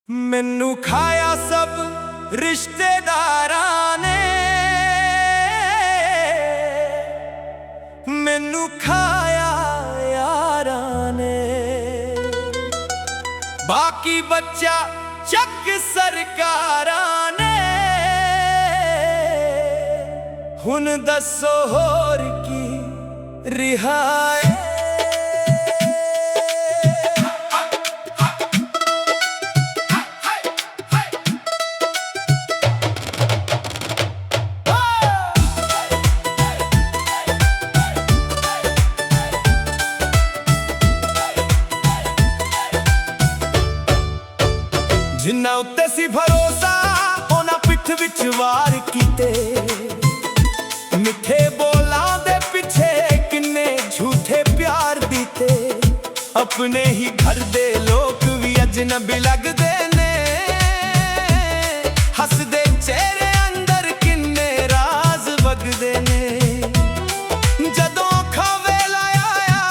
मैनू खाया सब रिश्तेदारां ने, मैनू खाया यारां ने। बाकी बच्चा चक सरकारां ने। हुण दसो होर की रिहाए। जिन्ना उत्ते सी भरोसा उन्हां पिठ विच वार कीते। मिठे बोलां दे पिछे किन्ने झूठे प्यार दीते। अपने ही घर दे लोग भी अजनबी लगदे ने। हसदे चेहरे अंदर किन्ने राज वगदे ने। जदों खावे लाया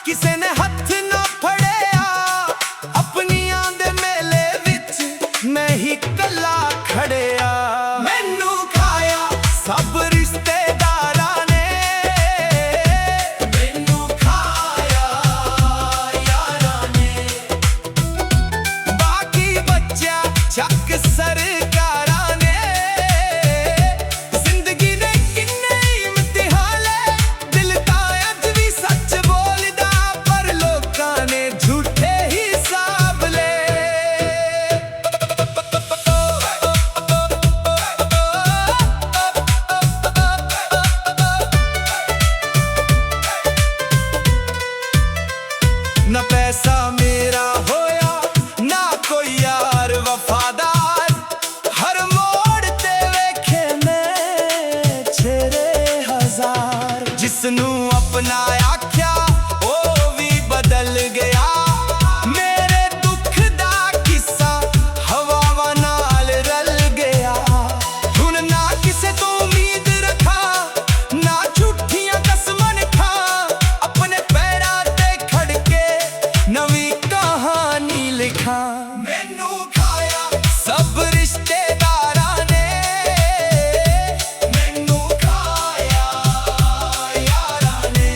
किसे ने हथ ना फड़िया। अपनियां दे मेले विच मैं ही कला खड़िया। मैनू खाया सब रिश्तेदारां ने। मैनू खाया यारां ने। बाकी बच्चा चक सरकारां ने। जिंदगी ने किन्ने इम्तिहान ले। दिल तां अज भी सच बोलदा पर लोकां ने झूठे हिसाब ले। ना पैसा मेरा होया ना कोई यार वफादार। हर मोड़ ते वेखे मैं छेरे हजार। जिसनू अपना आख्या ओ भी बदल गया। मेरे दुख दा किस्सा हवावां नाल रल गया। हुण ना किसे तो उम्मीद रखा ना झूठियां कसमां खा। अपने पैरां ते खड़ के नवी कहानी लिखा। मैनू खाया सब रिश्तेदारां ने। मैनू खाया यारां ने।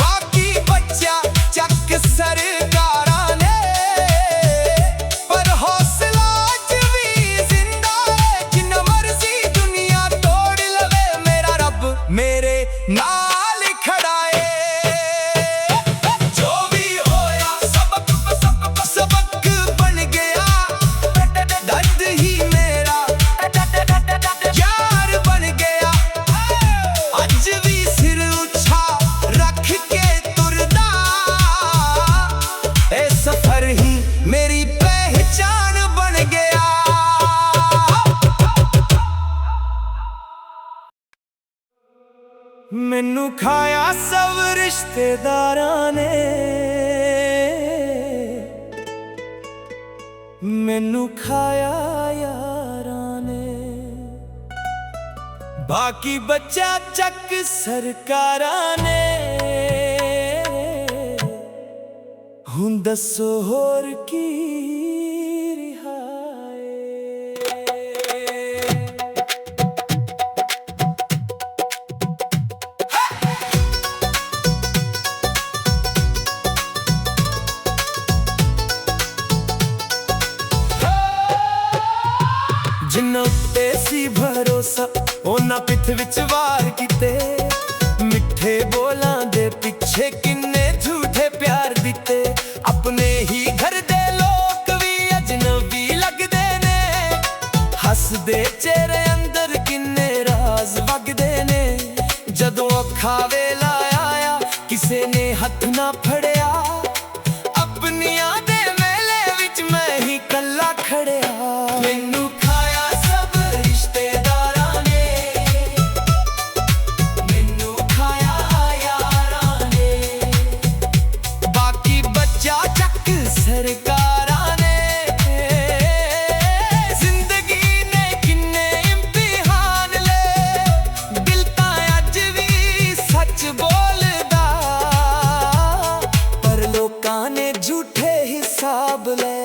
बाकी बच्चा चक सरकारां ने। पर हौसला अज भी जिंदा है। जिन्ना मर्जी दुनिया तोड़ लवे मेरा रब मेरे नाल खड़ा है। जो भी होया सबक बन गया। दर्द ही मेरा यार बन गया। अज भी सिर उछा रख के तुरदा। ए सफर ही मेरी पहचान बन गया। मैनू खाया सब रिश्तेदारां ने। मैनू खाया यारां ने। बाकी बच्चा चक सरकारां ने। हुण दसो होर की रिहाए। जिन्ना उत्ते सी भरोसा उन्हां पिठ विच वार कीते। मिठे बोलां दे पिछे किन्ने झूठे प्यार दीते। अपने ही घर दे लोग भी अजनबी लगदे ने। हसदे चेहरे अंदर किन्ने राज वगदे ने। जदों औखा वेला आया किसे ने हथ ना फड़िया। अपनियां दे मेले विच मैं ही कला खड़िया। मैनू खाया सब रिश्तेदारां ने। मैनू खाया यारां ने। बाकी बच्चा चक सरकारां ने। जिंदगी ने किन्ने इम्तिहान ले। दिल तां अज भी सच बोलदा पर लोकां ने झूठे हिसाब ले।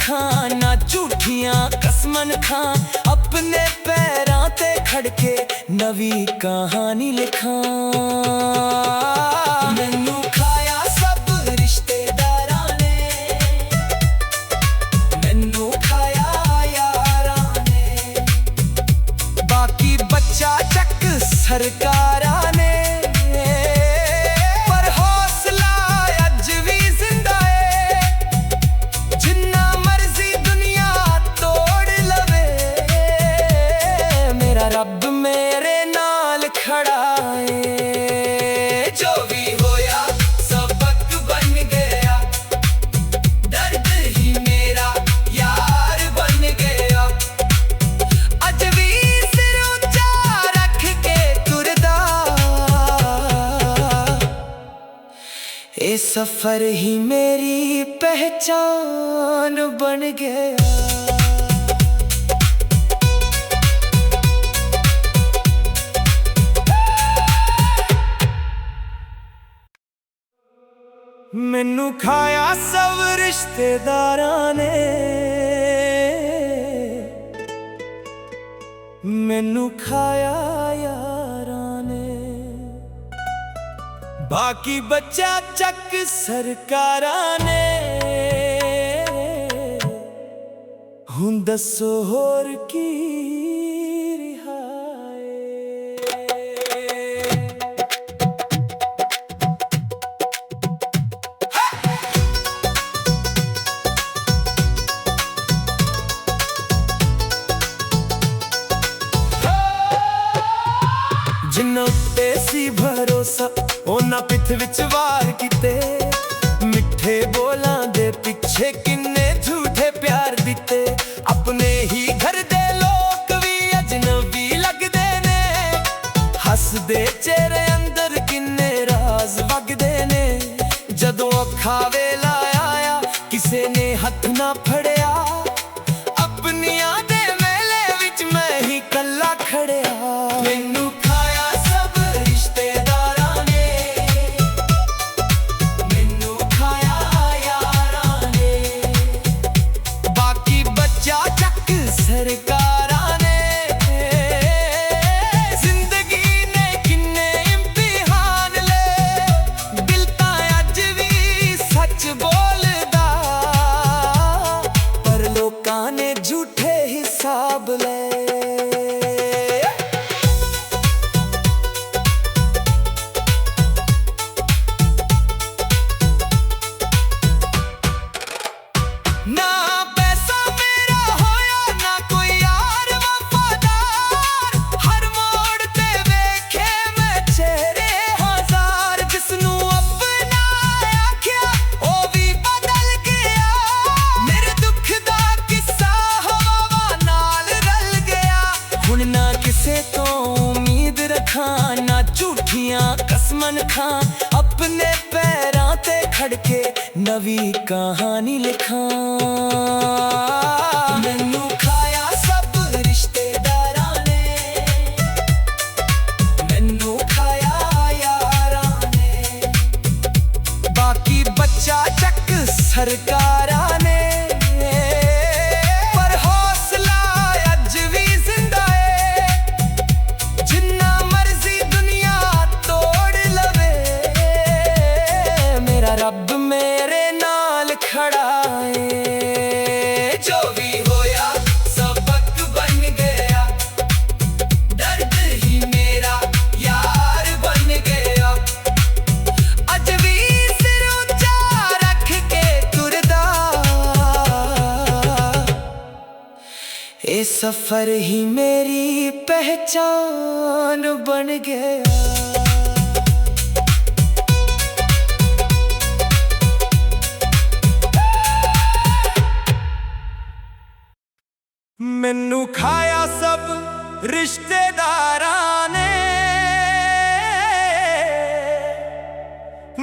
रखां ना झूठियां कसमन खां अपने पैरां ते खड़के नवी कहानी लिखां मैनू खाया सब रिश्तेदारां ने मैनू खाया यारां ने बाकी बच्चा चक सरकारां ने पर हौसला अज भी जिंदा है जिन्ना मर्जी दुनिया तोड़ लवे मेरा रब मेरे नाल खड़ा है जो भी होया सबक बन गया दर्द ही मेरा यार बन गया अज भी सिर ऊंचा रख के तुरदा ये सफर ही मेरी पहचान बन गया मैनू खाया सब रिश्तेदारां ने मैनू खाया यारां ने बाकी बच्चा चक सरकारां ने हुण दसो होर की जिन्ना उत्ते सी भरोसा ओना पिठ विच वार कीते मिठे बोलां दे पिछे किन्ने झूठे प्यार दिते अपने ही घर दे लोग भी अजनबी लगदे ने हसदे चेहरे अंदर किन्ने राज वगदे ने जदों औखा वेला आया किसे ने हथ ना फड़िया अपनियां दे मेले विच मैं ही कल्ला खड़िया मैनू सरकारां ने जिंदगी ने किन्ने इम्तिहान ले दिल तां अज भी सच बोलदा पर लोकां ने झूठे हिसाब ले तो उम्मीद रखां ना झूठियां कसमन खां अपने पैरां ते खड़के नवी कहानी लिखां मैनू खाया सब रिश्तेदारां ने मैनू खाया यारां ने बाकी बच्चा चक सरकारां ने रब मेरे नाल खड़ा है जो भी होया सबक बन गया दर्द ही मेरा यार बन गया अज भी सिर ऊंचा रख के तुरदा ये सफर ही मेरी पहचान बन गया मैनू खाया सब रिश्तेदारां ने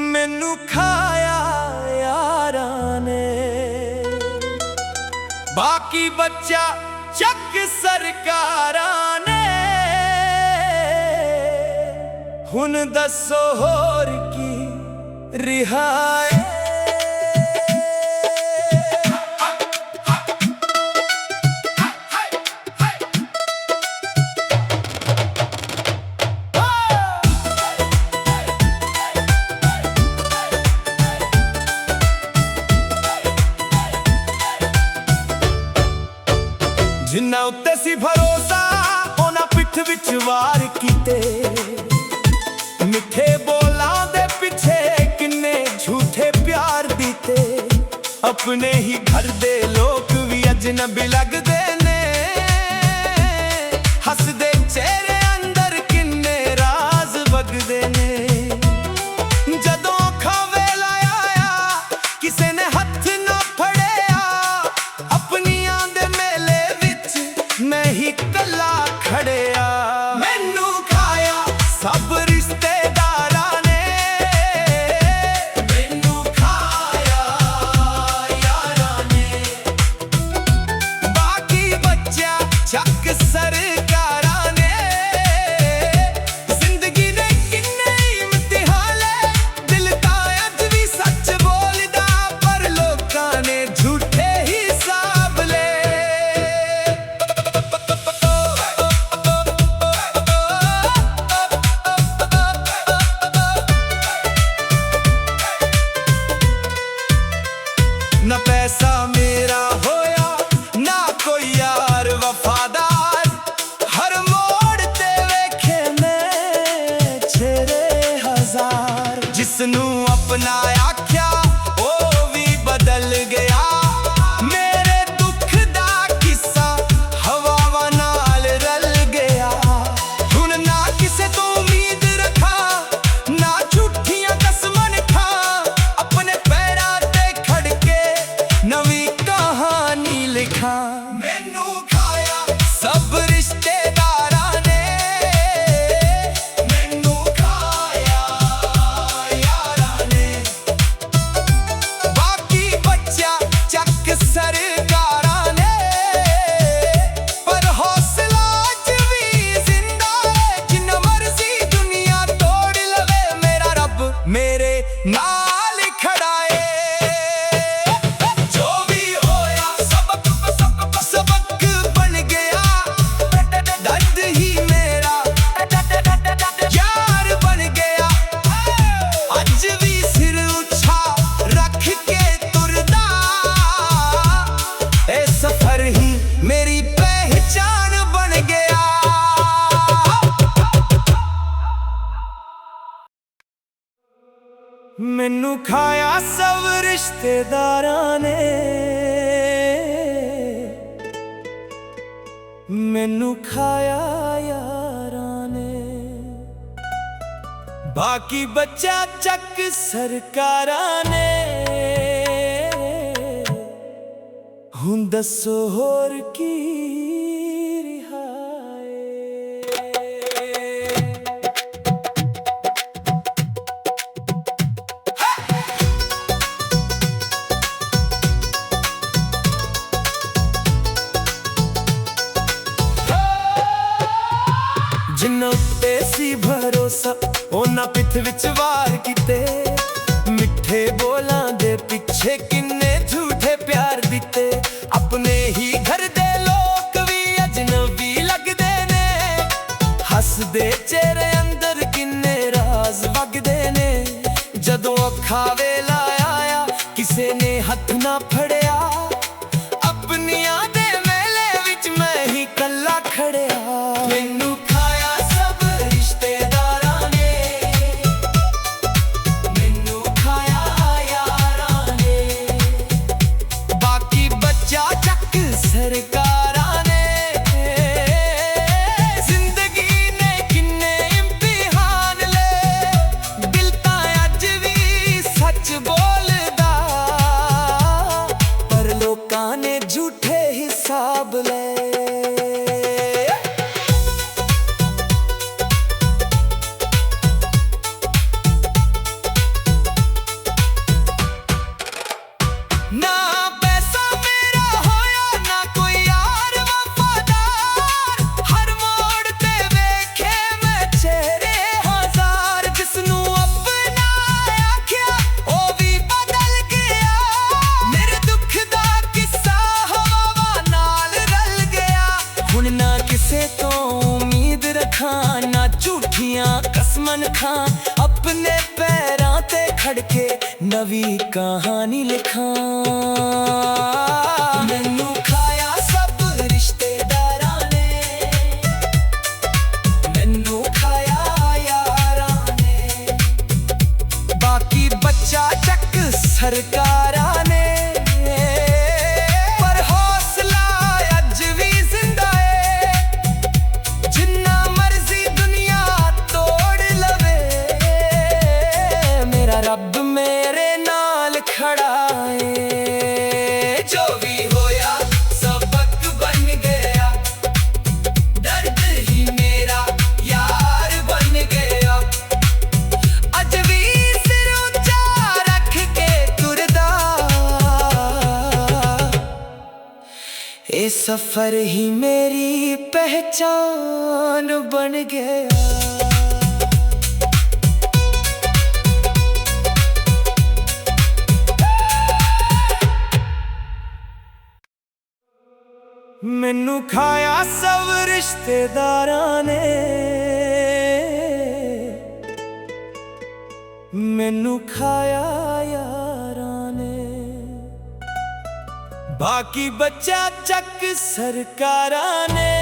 मैनू खाया यारां ने बाकी बच्चा चक सरकारां ने हुण दसो होर की रिहाई ਜਿਨ੍ਹਾਂ ਉੱਤੇ ਸੀ ਭਰੋਸਾ ਉਹਨਾਂ ਪਿੱਠ ਵਿੱਚ ਵਾਰ ਕੀਤੇ। ਮਿੱਠੇ ਬੋਲਾਂ ਦੇ ਪਿੱਛੇ ਕਿੰਨੇ ਝੂਠੇ ਪਿਆਰ ਦਿੱਤੇ। ਆਪਣੇ ਹੀ ਘਰ ਦੇ ਲੋਕ ਵੀ ਅਜਨਬੀ ਲੱਗਦੇ ਨੇ। ਹੱਸਦੇ ਚਿਹਰੇ ਅੰਦਰ ਕਿੰਨੇ ਰਾਜ਼ ਵਗਦੇ ਨੇ। ਜਦੋਂ ਖਾਵੇ ਲਾਇਆ ਕਿਸੇ ਨੇ ਹੱਥ ਨਾ ਫੜਿਆ। ਆਪਣੀਆਂ ਦੇ ਮੇਲੇ ਵਿੱਚ ਮੈਂ ਹੀ ਇਕੱਲਾ ਖੜਿਆ। ਮੈਨੂੰ ਖਾਇਆ ਸਭ ਰਿਸ਼ਤੇਦਾਰਾਂ ਨੇ। ਮੈਨੂੰ ਖਾਇਆ ਯਾਰਾਂ ਨੇ। ਬਾਕੀ ਬੱਚਿਆ ਚੱਕ ਸਰਕਾਰਾਂ ਨੇ। ਜ਼ਿੰਦਗੀ ਦੇ ਕਿੰਨੇ ਇਮਤਿਹਾਨ ਲੈ। ਦਿਲ ਤਾਂ ਅੱਜ ਵੀ ਸੱਚ ਬੋਲਦਾ ਪਰ ਲੋਕਾਂ ਨੇ ਝੂਠੇ ਹਿਸਾਬ ਲੈ। ਨਾ ਪੈਸਾ ਮੇਰਾ ਹੋਇਆ ਨਾ ਕੋਈ ਯਾਰ ਵਫਾਦਾਰ। ਹਰ ਮੋੜ ਤੇ ਵੇਖੇ ਮੈਂ ਛੇਰੇ ਹਜ਼ਾਰ। ਜਿਸਨੂੰ ਆਪਣਾ ਆਖਿਆ ਉਹ ਵੀ ਬਦਲ ਗਿਆ। ਮੇਰੇ ਦੁੱਖ ਦਾ ਕਿੱਸਾ ਹਵਾਵਾਂ ਨਾਲ ਰਲ ਗਿਆ। ਹੁਣ ਨਾ ਕਿਸੇ ਤੋਂ ਉਮੀਦ ਰੱਖਾਂ ਨਾ ਝੂਠੀਆਂ ਕਸਮਾਂ ਖਾਂ। ਆਪਣੇ ਪੈਰਾਂ ਤੇ ਖੜ ਕੇ ਨਵੀਂ ਕਹਾਣੀ ਲਿਖਾਂ। ਮੈਨੂੰ ਖਾਇਆ ਸਭ ਰਿਸ਼ਤੇਦਾਰਾਂ ਨੇ। ਮੈਨੂੰ ਖਾਇਆ ਯਾਰਾਂ ਨੇ। ਬਾਕੀ ਬੱਚਿਆ ਚੱਕ ਸਰਕਾਰਾਂ ਨੇ। ਪਰ ਹੌਸਲਾ ਅੱਜ ਵੀ ਜ਼ਿੰਦਾ ਹੈ। ਜਿੰਨਾ ਮਰਜ਼ੀ ਦੁਨੀਆ ਤੋੜ ਲਵੇ ਮੇਰਾ ਰੱਬ ਮੇਰੇ ਨਾਲ ਹੀ ਖੜਾ ਏ। ਜੋ ਵੀ ਹੋਇਆ ਸਬਕ ਬਣ ਗਿਆ। ਦਰਦ ਹੀ ਮੇਰਾ ਯਾਰ ਬਣ ਗਿਆ। ਅੱਜ ਵੀ ਸਿਰ ਉੱਚਾ ਰੱਖ ਕੇ ਤੁਰਦਾ। ਇਹ ਸਫ਼ਰ ਹੀ ਮੇਰੀ ਪਹਿਚਾਨ ਬਣ ਗਿਆ। ਮੈਨੂੰ ਖਾਇਆ ਸਭ ਰਿਸ਼ਤੇਦਾਰਾਂ ਨੇ। ਮੈਨੂੰ ਖਾਇਆ ਯਾਰਾਂ ਨੇ। ਬਾਕੀ ਬੱਚਾ ਚੱਕ ਸਰਕਾਰਾਂ ਨੇ। ਹੁਣ ਦੱਸੋ ਹੋਰ ਕੀ ਰਿਹਾ ਏ। ਜਿਨ੍ਹਾਂ ਉੱਤੇ ਸੀ ਭਰੋਸਾ ਉਹਨਾਂ ਪਿੱਠ ਵਿੱਚ ਵਾਰ ਕੀਤੇ। ਮਿੱਠੇ ਬੋਲਾਂ ਦੇ ਪਿੱਛੇ ਕਿੰਨੇ ਝੂਠੇ ਪਿਆਰ ਦਿੱਤੇ। ਆਪਣੇ ਹੀ ਘਰ ਦੇ ਲੋਕ ਵੀ ਅਜਨਬੀ ਲੱਗਦੇ ਨੇ। ਹੱਸਦੇ ਚਿਹਰੇ ਅੰਦਰ ਕਿੰਨੇ ਰਾਜ਼ ਵਗਦੇ ਨੇ। ਜਦੋਂ ਔਖਾ ਵੇਲਾ ਆਇਆ ਕਿਸੇ ਨੇ ਹੱਥ ਨਾ ਫੜਿਆ। ਆਪਣੀਆਂ ਦੇ ਮੇਲੇ ਵਿੱਚ ਮੈਂ ਹੀ ਇਕੱਲਾ ਖੜਿਆ। ਮੈਨੂੰ ਖਾਇਆ ਸਭ ਰਿਸ਼ਤੇਦਾਰਾਂ ਨੇ। ਮੈਨੂੰ ਖਾਇਆ ਯਾਰਾਂ ਨੇ। ਬਾਕੀ ਬੱਚਾ ਚੱਕ ਸਰਕਾਰਾਂ ਨੇ। ਜ਼ਿੰਦਗੀ ਨੇ ਕਿੰਨੇ ਇਮਤਿਹਾਨ ਲੈ। ਦਿਲ ਤਾਂ ਅੱਜ ਵੀ ਸੱਚ ਬੋਲਦਾ ਪਰ ਲੋਕਾਂ ਨੇ ਝੂਠੇ ਹਿਸਾਬ ਲੈ। ਨਾ ਪੈਸਾ ਮੇਰਾ ਹੋਇਆ ਨਾ ਕੋਈ ਯਾਰ ਵਫਾਦਾਰ। ਹਰ ਮੋੜ ਤੇ ਵੇਖੇ ਮੈਂ ਚਿਹਰੇ ਹਜ਼ਾਰ। ਜਿਸਨੂੰ ਆਪਣਾ ਆਖਿਆ ਉਹ ਵੀ ਬਦਲ ਗਿਆ। ਮੇਰੇ ਦੁੱਖ ਦਾ ਕਿੱਸਾ ਹਵਾਵਾਂ ਨਾਲ ਰਲ ਗਿਆ। ਹੁਣ ਨਾ ਕਿਸੇ ਤੋਂ ਉਮੀਦ ਰੱਖਾਂ ਨਾ ਝੂਠੀਆਂ ਕਸਮਾਂ ਖਾਂ। ਆਪਣੇ ਪੈਰਾਂ ਤੇ ਖੜ ਕੇ ਨਵੀਂ ਕਹਾਣੀ ਲਿਖਾਂ। ਮੈਨੂੰ ਖਾਇਆ ਸਭ ਰਿਸ਼ਤੇ सरकारां ने, पर हौसला अज भी जिंदा है। जिन्ना मर्जी दुनिया तोड़ लवे, मेरा रब मेरे नाल खड़ा है। जो भी होया सबक बन गया, दर्द ही मेरा यार बन गया। अज भी सिर ऊंचा रख के तुरदा, ये सफर ही मेरी पहचान बन गया। मैनू खाया सब रिश्तेदारां ने, मैनू खाया यारां ने। बाकी बच्चा चक सरकारां ने,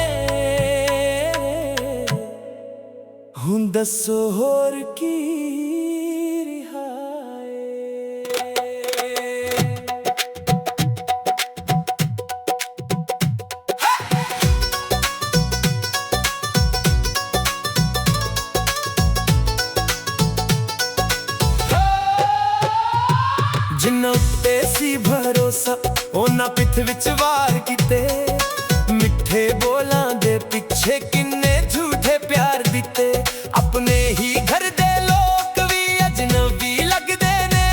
हुण दसो होर की जिन्ना उत्ते सी भरोसा, उन्हां पिठ विच वार कीते। मिठे बोलां दे पिछे किन्ने झूठे प्यार दिते। अपने ही घर दे लोग भी अजनबी लगदे ने,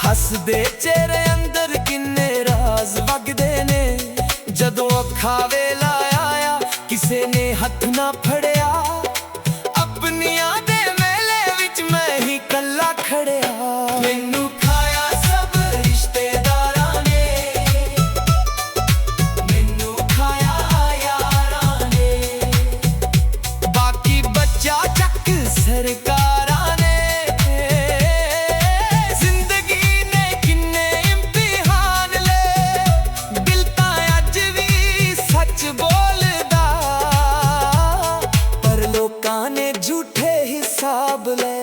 हसदे चेहरे अंदर किन्ने राज वगदे ने। जदों औखा वेला आया किसे ने हथ ना फड़िया, अपनियां दे मेले विच मैं ही कल्ला खड़िया। मैनू सरकारां ने, जिंदगी ने किन्ने इम्तिहान ले। दिल तां अज भी सच बोलदा, पर लोकां ने झूठे हिसाब ले।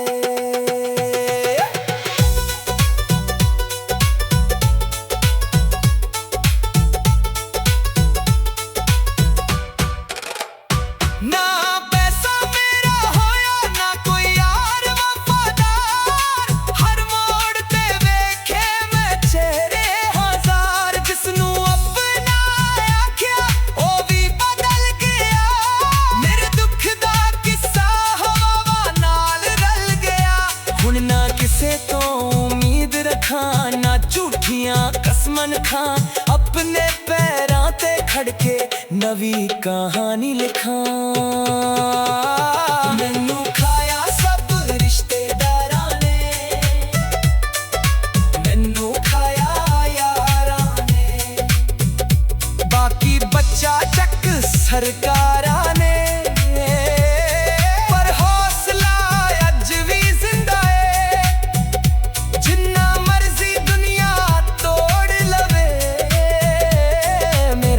तो उम्मीद रखां ना झूठियां कसमन खां, अपने पैरां ते खड़के नवी कहानी लिखां। मैनू खाया सब रिश्तेदारां ने, मैनू खाया यारां ने। बाकी बच्चा चक सरकारां ने,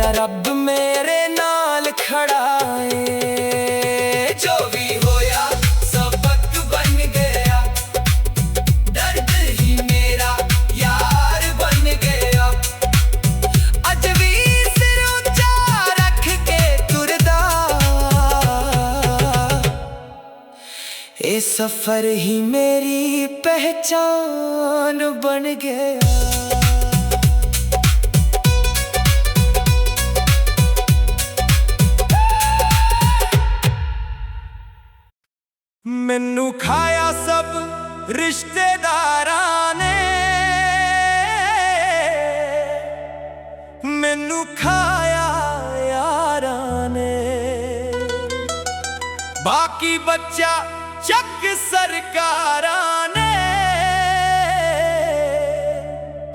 रब मेरे नाल खड़ा है। जो भी होया सबक बन गया, दर्द ही मेरा यार बन गया। अज भी सिर ऊंचा रख के तुरदा, ये सफर ही मेरी पहचान बन गया। मैनू खाया सब रिश्तेदारां ने, मैनू खाया यारां ने। बाकी बच्चा चक सरकारां ने,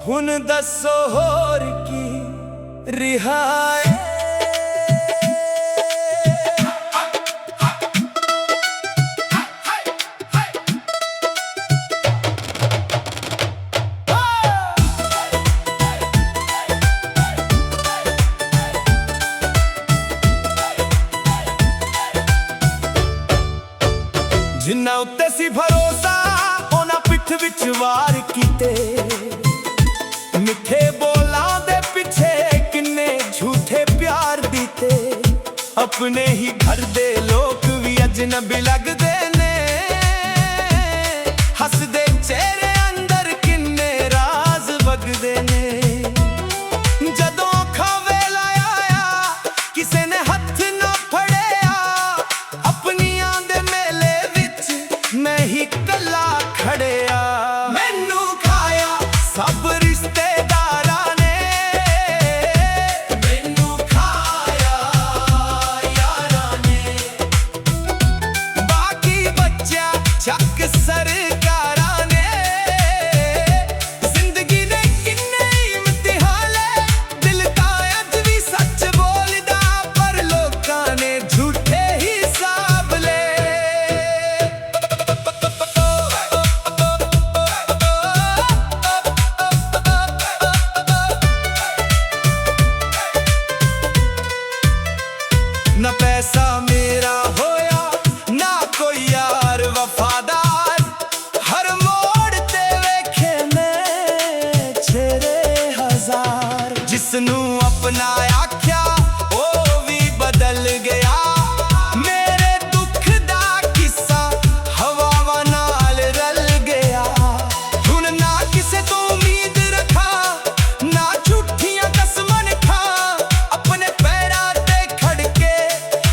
हुण दसो होर की रिहाई। जिन्ना उत्ते सी भरोसा, उन्हां पिठ विच वार कीते। अपने ही घर दे लोग भी अजनबी लगदे ने। हसदे चेहरे अंदर किन्ने राज वगदे ने। जदों खवेला आया किसे ने हथ ना फड़िया, अपनियां दे मेले विच मैं ही कला खड़िया। मैनू खाया सब रिश्तेदारां ने, मैनू खाया यारां ने। बाकी बच्चा चक सरकारां ने। जिंदगी ने किन्ने इम्तिहान ले, दिल तां अज भी सच बोलदा, पर लोकां ने झूठे हिसाब ले। ना पैसा मेरा होया ना कोई यार वफादार, हर मोड़ ते वेखे मैं छेरे हजार। जिसनू अपना आख्या ओ भी बदल गया, मेरे दुख दा किस्सा हवावां नाल रल गया। हुण ना किसे तो उम्मीद रखा, ना झूठियां कसमां खा, अपने पैरां ते खड़ के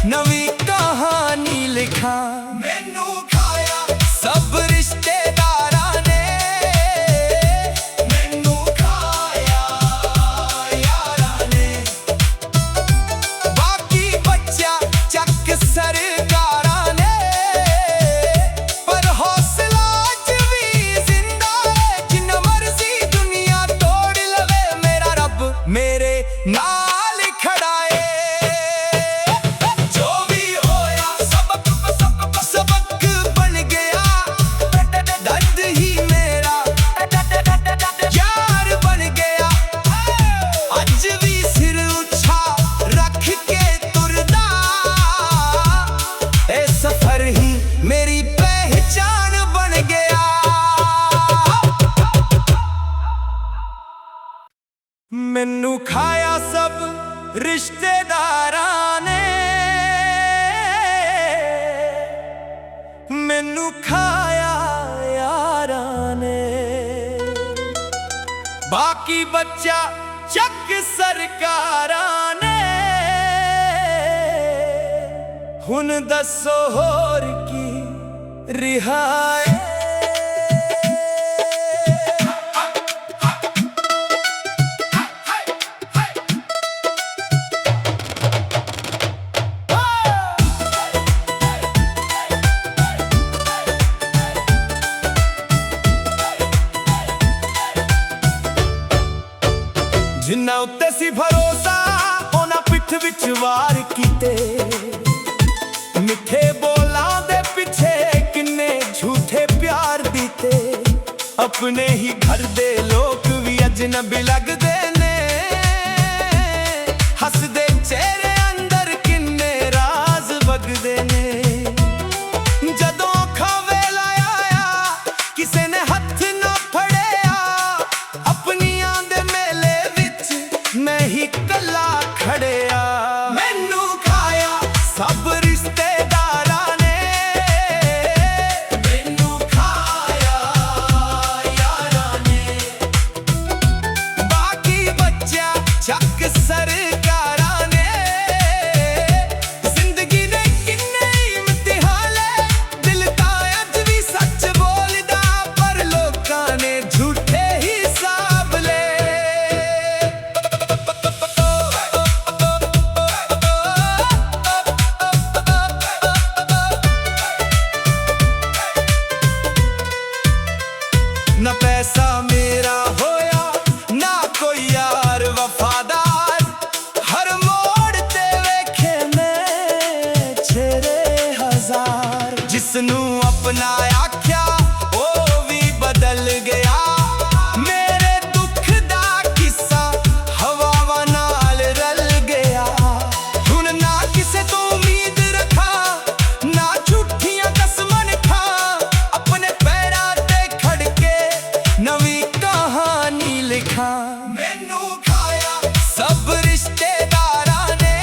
नवी कहानी लिखा। मैनू खाया सब रिश्तेदारां ने, मैनू खाया यारां ने। बाकी बच्चा चक सरकारां ने, पर हौसला अज भी जिंदा है। जिन्ना मर्जी दुनिया तोड़ लवे, मेरा रब मेरे नाल खड़ा है। जो भी होया सबक बन गया, दर्द ही मेरा यार बन गया। अज भी सिर उछा रख के तुरदा, ए सफर ही मेरी पहचान बन गया। मैनू खाया सब रिश्तेदारां ने, मैनू खाया यारां ने। बाकी बच्चा चक सरकारां ने। हुण दसो होर की रिहाए। जिन्ना उत्ते सी भरोसा उन्हां पिठ विच वार कीते। मिठे बोलां दे पिछे किन्ने झूठे प्यार दीते। अपने ही घर दे लोग भी अजनबी लगदे ने। हसदे चेहरे अंदर किन्ने राज वगदे ने। जदों खवेला आया किसे ने हथ ना फड़िया, अपनियां दे मेले विच मैं ही कला खड़िया। मैनू खाया सब रिश्तेदारां ने, मैनू खाया यारां ने। बाकी बच्चा चक सरकारां ने। जिंदगी ने किन्ने इम्तिहान ले, दिल तां अज भी सच बोलदा, पर लोकां ने झूठे हिसाब ले। ना पैसा मेरा होया ना कोई यार वफादार, हर मोड़ ते वेखे मैं छेरे हजार। जिसनू अपना आख्या ओ भी बदल गया, मेरे दुख दा किस्सा हवावां नाल रल गया। हुण ना किसे तो उम्मीद रखा, ना झूठियां कसमां खा, अपने पैरां ते खड़ के नवी कहानी लिखा। मैनू खाया सब रिश्तेदारां ने,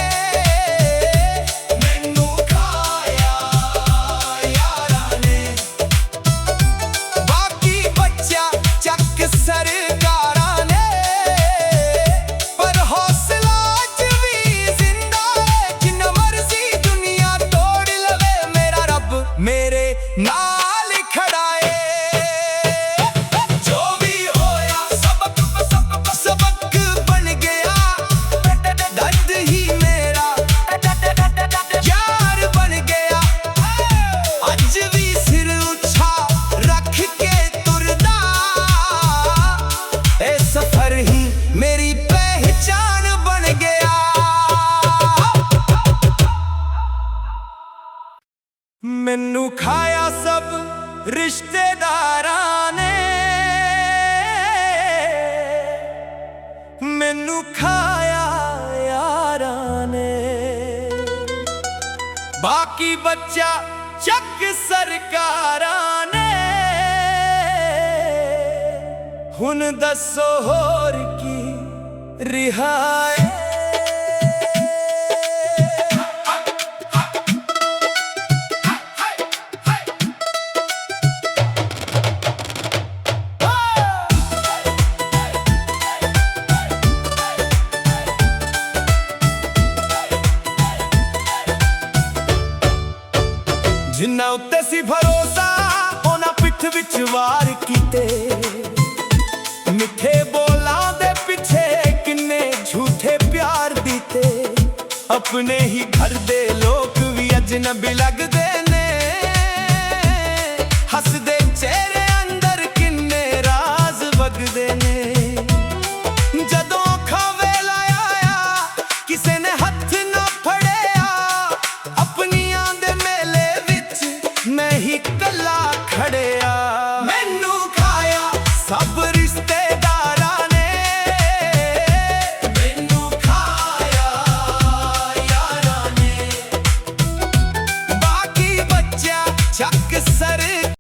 ਸਰਕਾਰਾਂ ਨੇ, ਪਰ ਹੌਸਲਾ ਅੱਜ ਵੀ ਜ਼ਿੰਦਾ ਹੈ। ਜਿੰਨਾ ਮਰਜ਼ੀ ਦੁਨੀਆ ਤੋੜ ਲਵੇ, ਮੇਰਾ ਰੱਬ ਮੇਰੇ ਨਾਲ ਖੜਾ ਏ। ਜੋ ਵੀ ਹੋਇਆ ਸਬਕ ਬਣ ਗਿਆ, ਦਰਦ ਹੀ ਮੇਰਾ ਯਾਰ ਬਣ ਗਿਆ। ਅੱਜ ਵੀ ਸਿਰ ਉੱਚਾ ਰੱਖ ਕੇ ਤੁਰਦਾ, ਇਹ ਸਫ਼ਰ ਹੀ ਮੇਰੀ ਪਹਿਚਾਨ ਬਣ ਗਿਆ। ਮੈਨੂੰ ਖਾਇਆ ਸਭ ਰਿਸ਼ਤੇਦਾਰਾਂ ਨੇ, ਮੈਨੂੰ ਖਾਇਆ ਯਾਰਾਂ ਨੇ, ਬਾਕੀ ਬੱਚਾ ਚੱਕ ਸਰਕਾਰਾਂ ਨੇ। ਹੁਣ ਦੱਸੋ ਹੋਰ ਕੀ ਰਿਹਾ ਏ। ਜਿਨ੍ਹਾਂ ਉੱਤੇ ਸੀ ਭਰੋਸਾ, ਉਹਨਾਂ ਪਿੱਠ ਵਿੱਚ ਵਾਰ ਕੀਤੇ। ਮਿੱਠੇ ਬੋਲਾਂ ਦੇ ਪਿੱਛੇ ਕਿੰਨੇ ਝੂਠੇ ਪਿਆਰ ਦਿੱਤੇ। ਆਪਣੇ ਹੀ ਘਰ ਦੇ ਲੋਕ ਵੀ ਅਜਨਬੀ ਲੱਗਦੇ